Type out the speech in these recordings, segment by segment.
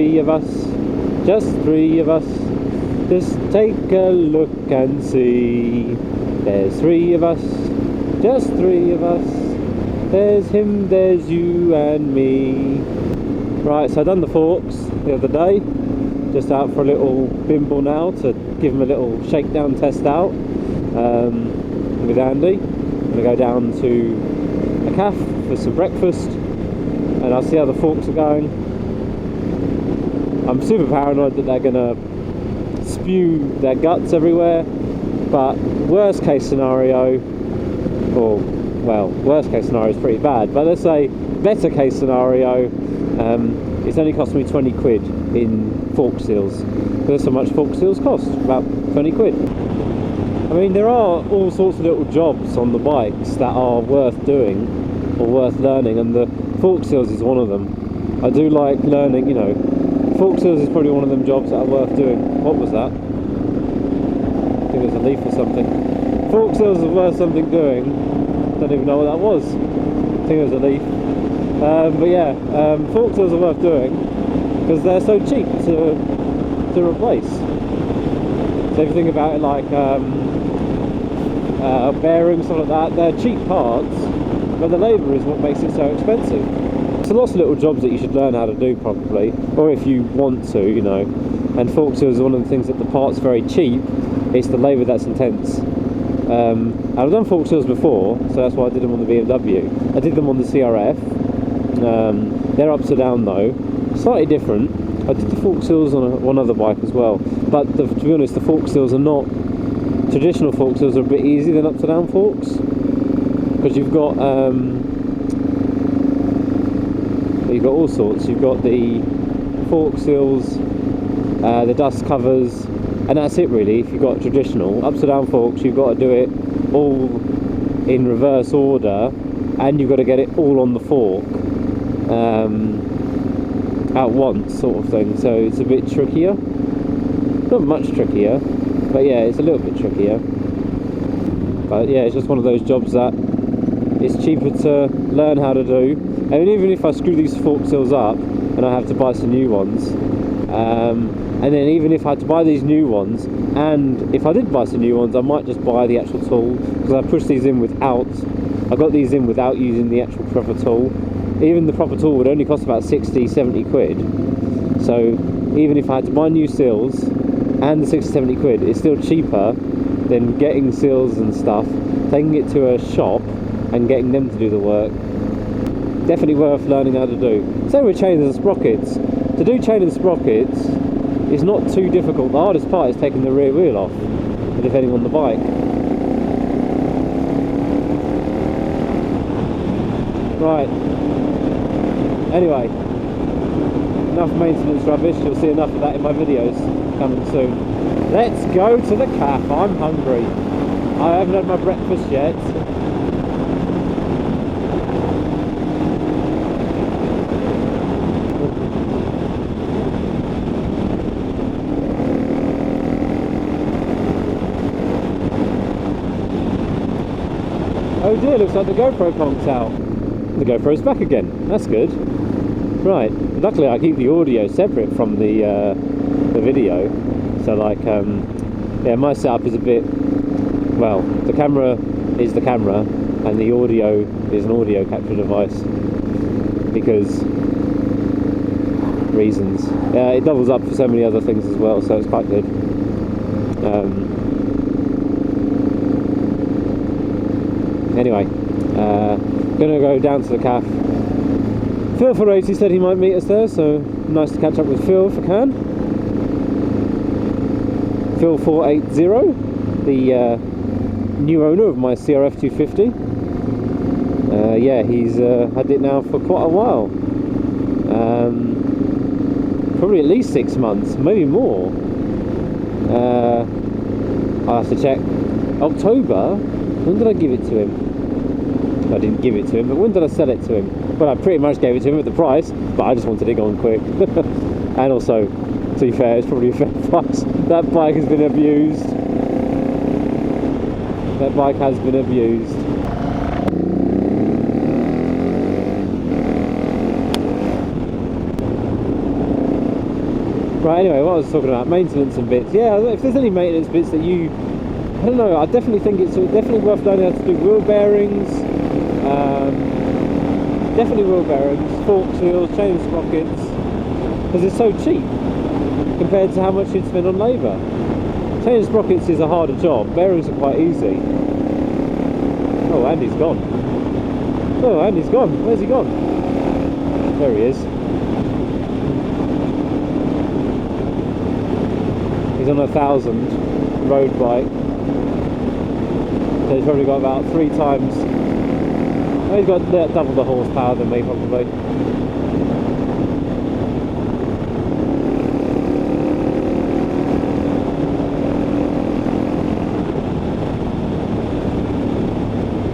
three of us, just three of us. Just take a look and see. There's three of us, just three of us. There's him, there's you and me. Right, so I done the forks the other day. Just out for a little bimble now to give him a little shakedown test out with Andy. I'm going to go down to a cafe for some breakfast and I'll see how the forks are going. I'm super paranoid that they're going to spew their guts everywhere, but worst case scenario, or well, worst case scenario is pretty bad, but let's say better case scenario, it's only cost me 20 quid in fork seals. That's how much fork seals cost, about 20 quid. I mean, there are all sorts of little jobs on the bikes that are worth doing or worth learning, and the fork seals is one of them. I do like learning, you know, fork seals is probably one of them jobs that are worth doing. What was that? I think it was a leaf or something. Fork seals are worth something doing. Don't even know what that was. I think it was a leaf. But yeah, fork seals are worth doing because they're so cheap to replace. So if you think about it, like bearings, stuff like that, they're cheap parts, but the labour is what makes it so expensive. So lots of little jobs that you should learn how to do probably, or if you want to, you know. And fork seals is one of the things that the part's very cheap, it's the labour that's intense. I've done fork seals before, so that's why I did them on the BMW. I did them on the CRF. They're upside down though, slightly different. I did the fork seals on one other bike as well, but to be honest, the fork seals are not, traditional fork seals are a bit easier than upside down forks, because you've got all sorts. You've got the fork seals, the dust covers, and that's it really. If you've got traditional upside down forks, you've got to do it all in reverse order, and you've got to get it all on the fork at once, sort of thing. So it's a bit trickier, not much trickier, but yeah, it's a little bit trickier. But yeah, it's just one of those jobs that it's cheaper to learn how to do. I mean, even if I screw these fork seals up and I have to buy some new ones, and then even if I had to buy these new ones, and if I did buy some new ones, I might just buy the actual tool, because I pushed these in without, I got these in without using the actual proper tool. Even the proper tool would only cost about 60-70 quid. So even if I had to buy new seals and the 60-70 quid, it's still cheaper than getting seals and stuff, taking it to a shop and getting them to do the work. Definitely worth learning how to do. Same with chains and sprockets. To do chain and sprockets is not too difficult. The hardest part is taking the rear wheel off, depending on the bike. Right. Anyway, enough maintenance rubbish. You'll see enough of that in my videos coming soon. Let's go to the cafe. I'm hungry. I haven't had my breakfast yet. Oh dear, looks like the GoPro conked out. The GoPro's back again. That's good. Right. Luckily, I keep the audio separate from the video. So, like, yeah, my setup is a bit. Well, the camera is the camera, and the audio is an audio capture device because reasons. It doubles up for so many other things as well, so it's quite good. Anyway, gonna go down to the cafe. Phil for Race, he said he might meet us there, so nice to catch up with Phil if I can. Phil 480, the new owner of my CRF 250. Yeah, he's had it now for quite a while. Probably at least 6 months, maybe more. I'll have to check. October? When did I give it to him? I didn't give it to him, but when did I sell it to him? Well, I pretty much gave it to him at the price, but I just wanted it gone quick. And also, to be fair, it's probably a fair price. That bike has been abused. That bike has been abused. Right, anyway, what I was talking about, maintenance and bits. Yeah, if there's any maintenance bits that you, I don't know, I definitely think it's definitely worth learning how to do wheel bearings, definitely wheel bearings, fork seals, chain sprockets, because it's so cheap compared to how much you'd spend on labour. Chain sprockets is a harder job, bearings are quite easy. Oh, Andy's gone. Oh, Andy's gone. Where's he gone? There he is. He's on a 1000 road bike. So he's probably got about 3 times. Oh, he's got double the horsepower than me probably.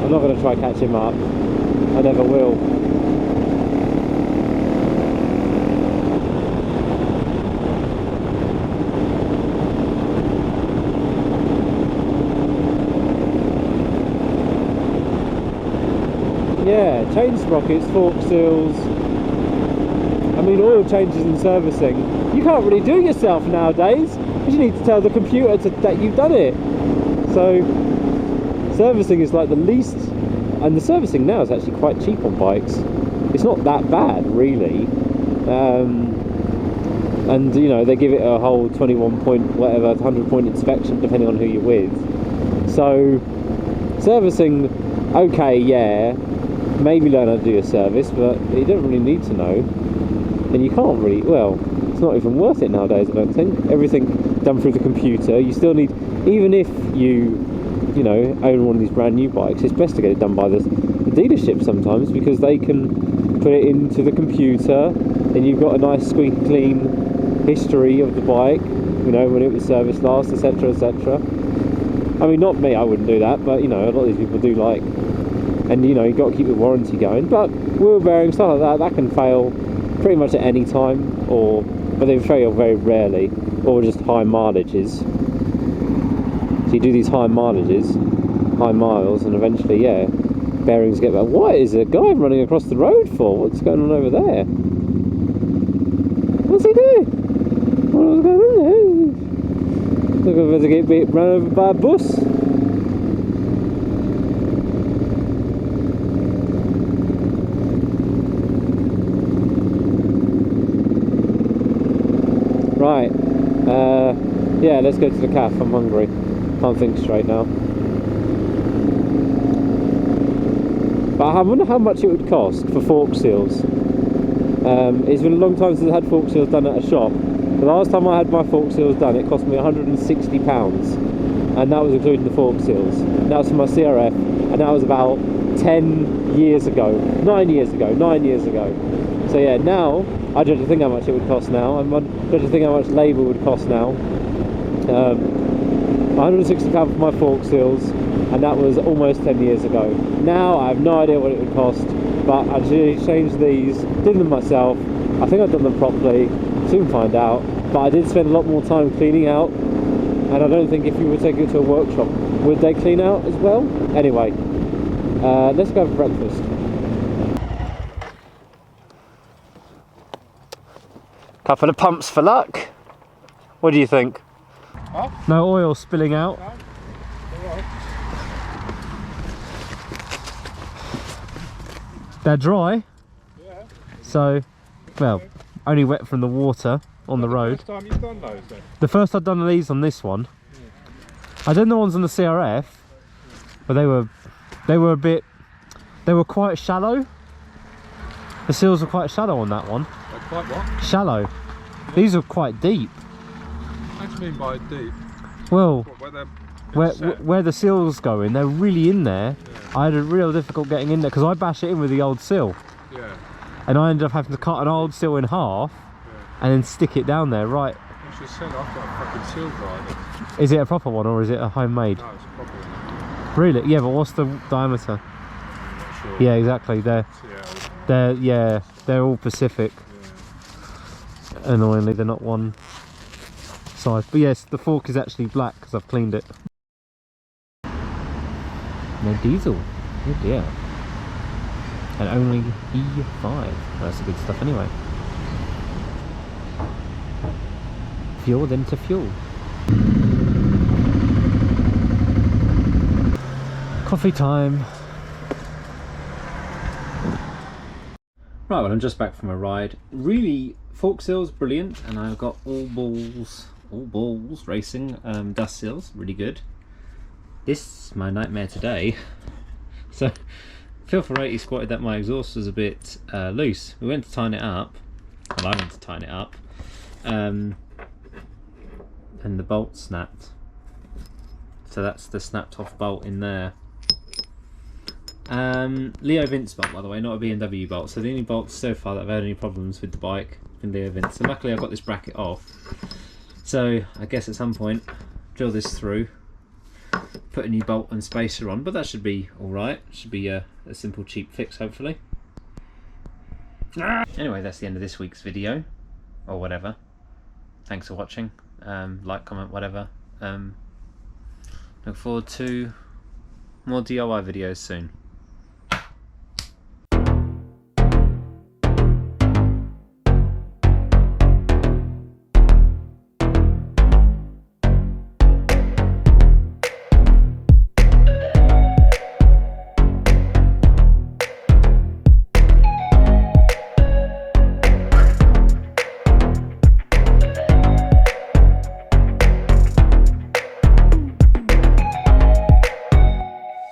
I'm not going to try catch him up. I never will. Yeah, chain sprockets, fork seals, I mean oil changes and servicing, you can't really do yourself nowadays because you need to tell the computer that you've done it. So servicing is like the least, and the servicing now is actually quite cheap on bikes. It's not that bad really, and you know they give it a whole 21 point whatever 100 point inspection depending on who you're with. So servicing, okay, yeah, maybe learn how to do a service, but you don't really need to know, and you can't really, well, it's not even worth it nowadays I don't think. Everything done through the computer. You still need, even if you know, own one of these brand new bikes, it's best to get it done by the dealership sometimes, because they can put it into the computer and you've got a nice squeaky clean history of the bike, you know, when it was serviced last, etc, etc. I mean, not me, I wouldn't do that, but you know, a lot of these people do like, and you know, you've got to keep your warranty going. But wheel bearings, stuff like that can fail pretty much at any time, but they fail very rarely, or just high mileages. So you do these high mileages, high miles, and eventually, yeah, bearings get bad. What is a guy running across the road for? What's going on over there? What's he doing? What's going on there? Look over to get run over by a bus. Right, yeah, let's go to the cafe. I'm hungry. Can't think straight now. But I wonder how much it would cost for fork seals. It's been a long time since I had fork seals done at a shop. The last time I had my fork seals done, it cost me £160, and that was including the fork seals. That was for my CRF, and that was about 10 years ago. 9 years ago. So yeah, now I don't think how much it would cost now. I don't think how much labour would cost now. £160 for my fork seals, and that was almost 10 years ago. Now I have no idea what it would cost, but I changed these, did them myself. I think I've done them properly, soon find out. But I did spend a lot more time cleaning out, and I don't think if you were taking it to a workshop, would they clean out as well? Anyway, let's go for breakfast. Couple of pumps for luck. What do you think? Huh? No oil spilling out. No. Right. They're dry. Yeah. So, well, only wet from the water on the road. The first time you've done those then? The first I've done these on this one. Yeah. I done the ones on the CRF, but they were quite shallow. The seals were quite shallow on that one. They're quite what? Shallow. Yeah. These are quite deep. What do you mean by deep? Well, where the seals go in, they're really in there. Yeah. I had a real difficult getting in there because I bash it in with the old seal. Yeah. And I ended up having to cut an old seal in half, yeah, and then stick it down there, right? You should have said I've got a fucking seal grinder. Is it a proper one or is it a homemade? No, it's a proper one. Really? Yeah, but what's the diameter? I'm not sure. Yeah, exactly. They're all Pacific. Yeah. Annoyingly, they're not one size. But yes, the fork is actually black because I've cleaned it. No diesel. Oh dear. And only E5. That's the good stuff anyway. fuel them to fuel. Coffee time. Right, well, I'm just back from a ride. Really, fork seals, brilliant, and I've got all balls racing, dust seals, really good. This is my nightmare today. So, Phil for 80 spotted that my exhaust was a bit loose. We went to tighten it up, well, I went to tighten it up, and the bolt snapped. So that's the snapped off bolt in there. Leo Vince bolt, by the way, not a BMW bolt. So the only bolts so far that have had any problems with the bike in Leo Vince. So luckily I've got this bracket off. So I guess at some point drill this through, put a new bolt and spacer on, but that should be alright. Should be a simple cheap fix hopefully. Anyway, that's the end of this week's video, or whatever. Thanks for watching. Like, comment, whatever. Look forward to more DIY videos soon.